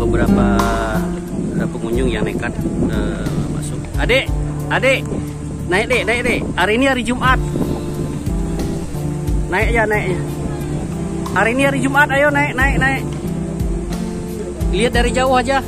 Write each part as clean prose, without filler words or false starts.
beberapa pengunjung yang nekat masuk. Adik, naik dek. Hari ini hari Jumat. Naik ya. Hari ini hari Jumat, ayo naik. Lihat dari jauh aja.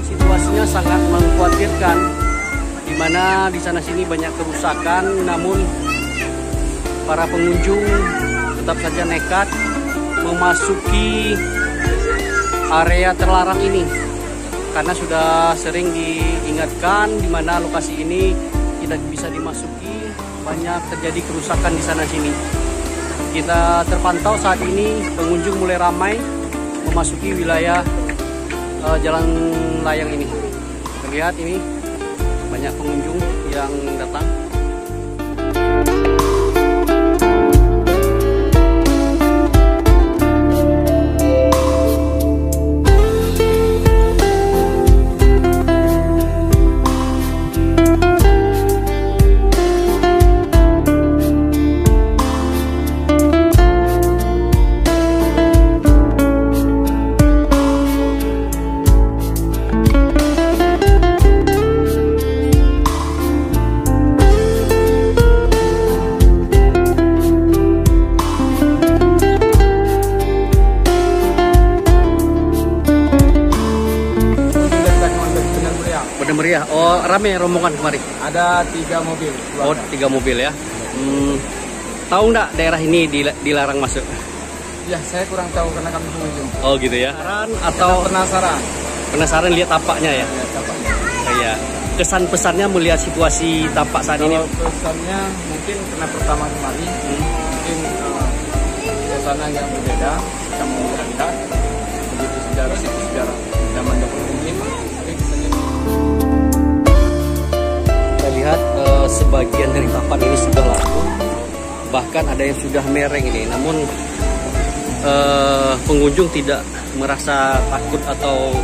Situasinya sangat mengkhawatirkan, di mana di sana sini banyak kerusakan, namun para pengunjung tetap saja nekat memasuki area terlarang ini karena sudah sering diingatkan di mana lokasi ini tidak bisa dimasuki, banyak terjadi kerusakan di sana sini. Kita terpantau saat ini pengunjung mulai ramai memasuki wilayah jalan layang ini. Terlihat ini banyak pengunjung yang datang. Bener meriah. Oh, rame rombongan kemarin. Ada 3 mobil. Oh, 3 mobil ya. Tahu nggak daerah ini dilarang masuk? Ya, saya kurang tahu karena kami pengunjung. Oh, gitu ya. Atau penasaran? Penasaran lihat tapaknya ya. Ya, tapaknya. Iya. Kesan pesannya melihat situasi tapak saat ini. Pesannya mungkin karena pertama kembali, mungkin suasana yang berbeda, kamu lihat begitu sejarah zaman dahulu mungkin. Lihat sebagian dari tapak ini sudah laku, bahkan ada yang sudah mereng ini, namun pengunjung tidak merasa takut atau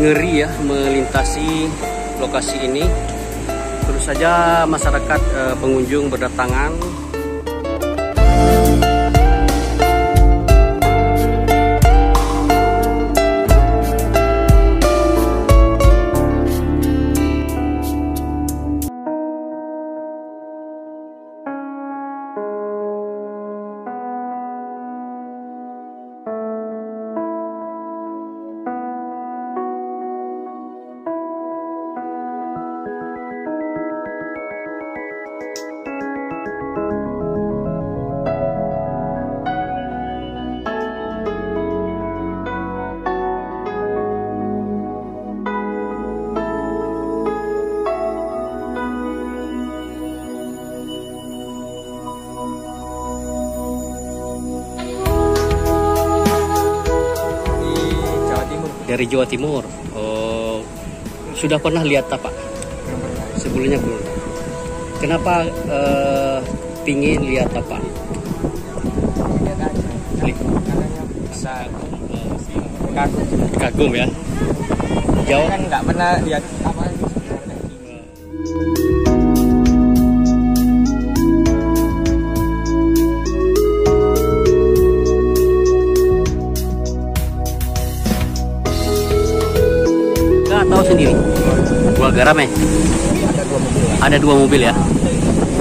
ngeri ya melintasi lokasi ini. Terus saja masyarakat pengunjung berdatangan. Dari Jawa Timur. Oh, sudah pernah lihat tapak? Sebelumnya belum. Kenapa pingin lihat tapak? Kagum ya. Jauh kan nggak pernah lihat apa. Tahu sendiri. Gua garam ya. Ada 2 mobil ya.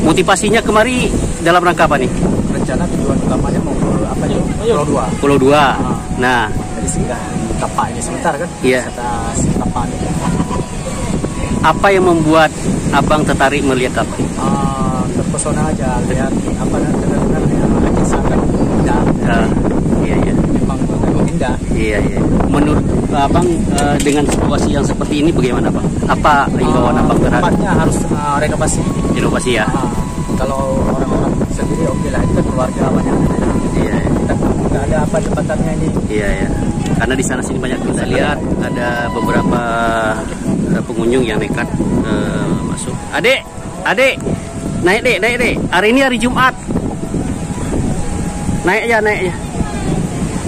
Motivasinya kemari dalam rangka apa nih? Rencana tujuan utamanya mau ke apa ya? Pulau 2. Nah, jadi singgah di tapak ini sebentar kan? Iya. Tapak ini. Apa yang membuat abang tertarik melihat apa? Terpesona aja lihat apa dengar Aceh sangat indah. Iya iya. Memang indah. Iya iya. Menurut abang dengan situasi yang seperti ini bagaimana bang? Apa imbauan abang terhadap? Tempatnya harus renovasi. Inovasi ya. Kalau orang-orang sendiri oke lah, itu kan keluarga banyak. Iya. Nggak ada apa tembatannya ini. Iya ya. Karena di sana sini banyak kita lihat ada beberapa pengunjung yang nekat masuk. Adik, naik dek. Hari ini hari Jumat. Naik ya.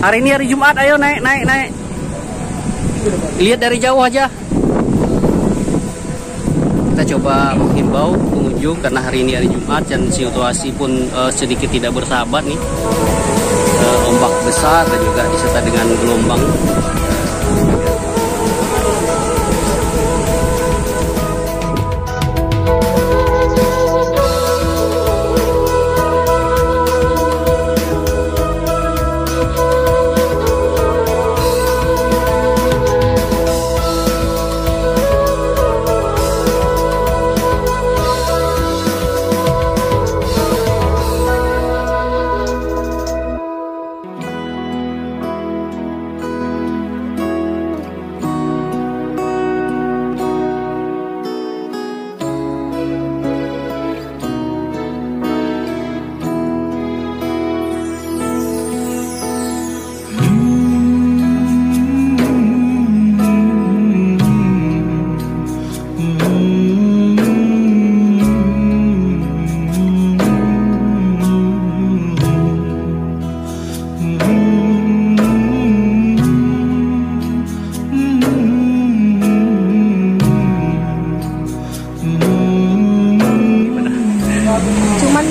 Hari ini hari Jumat, ayo naik. Lihat dari jauh aja. Kita coba menghimbau pengunjung karena hari ini hari Jumat dan situasi pun sedikit tidak bersahabat nih. Ombak besar dan juga disertai dengan gelombang.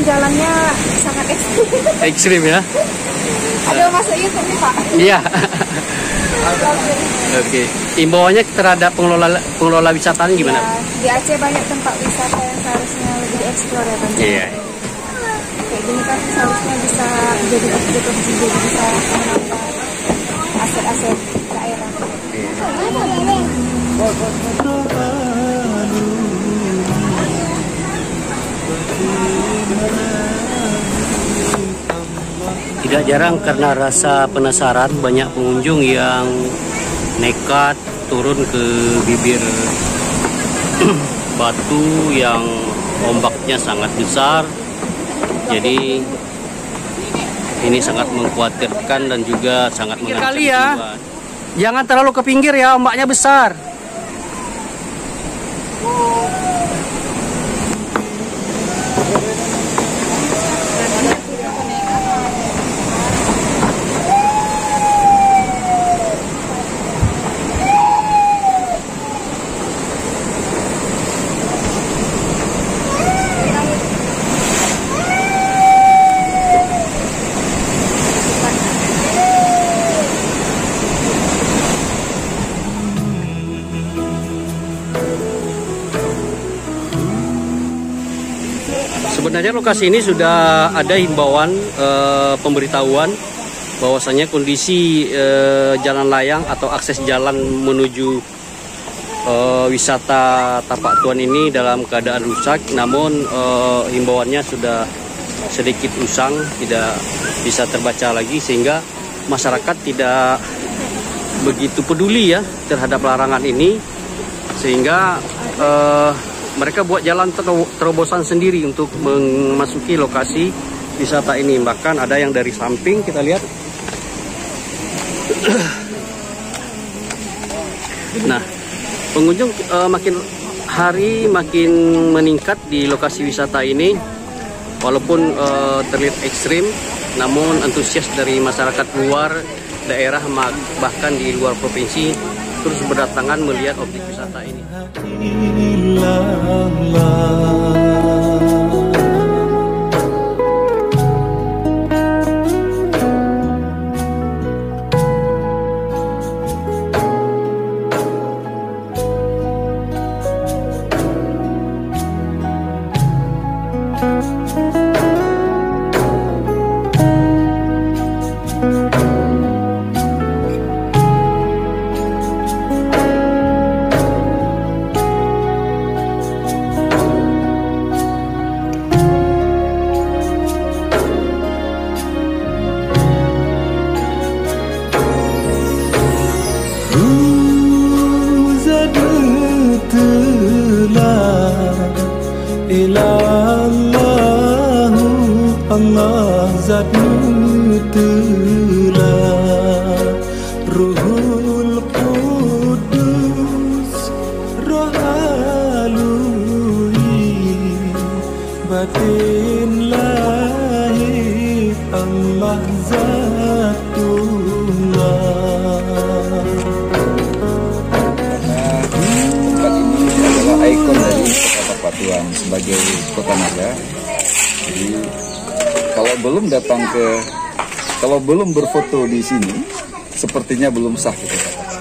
Jalannya sangat Ekstrim ya? Ada masuk YouTube nih Pak? Iya. Oke. Imbauannya terhadap pengelola wisata ini gimana? Ya, di Aceh banyak tempat wisata yang seharusnya lebih dieksplor ya Bang. Iya. Kayak gini kan seharusnya bisa jadi objek-objek, jadi bisa menambah aset-aset daerah. Tidak jarang karena rasa penasaran banyak pengunjung yang nekat turun ke bibir batu yang ombaknya sangat besar. Jadi ini sangat mengkhawatirkan dan juga sangat mengancam Kali ya. jiwa. Jangan terlalu ke pinggir ya, ombaknya besar. Sebenarnya lokasi ini sudah ada himbauan pemberitahuan bahwasanya kondisi jalan layang atau akses jalan menuju wisata Tapak Tuan ini dalam keadaan rusak. Namun himbauannya sudah sedikit usang, tidak bisa terbaca lagi sehingga masyarakat tidak begitu peduli ya terhadap larangan ini, sehingga mereka buat jalan terobosan sendiri untuk memasuki lokasi wisata ini. Bahkan ada yang dari samping, kita lihat. Nah, pengunjung makin hari makin meningkat di lokasi wisata ini. Walaupun terlihat ekstrim, namun antusias dari masyarakat luar daerah bahkan di luar provinsi terus berdatangan melihat objek wisata ini. ilallahu Allah zat mutlak Ruhul Qudus Roh alui batin lahir Allah zatullah. Tempat ini adalah ikon dari Kota Perpatuan sebagai kota naga. Jadi kalau belum berfoto di sini, sepertinya belum sah kita katakan.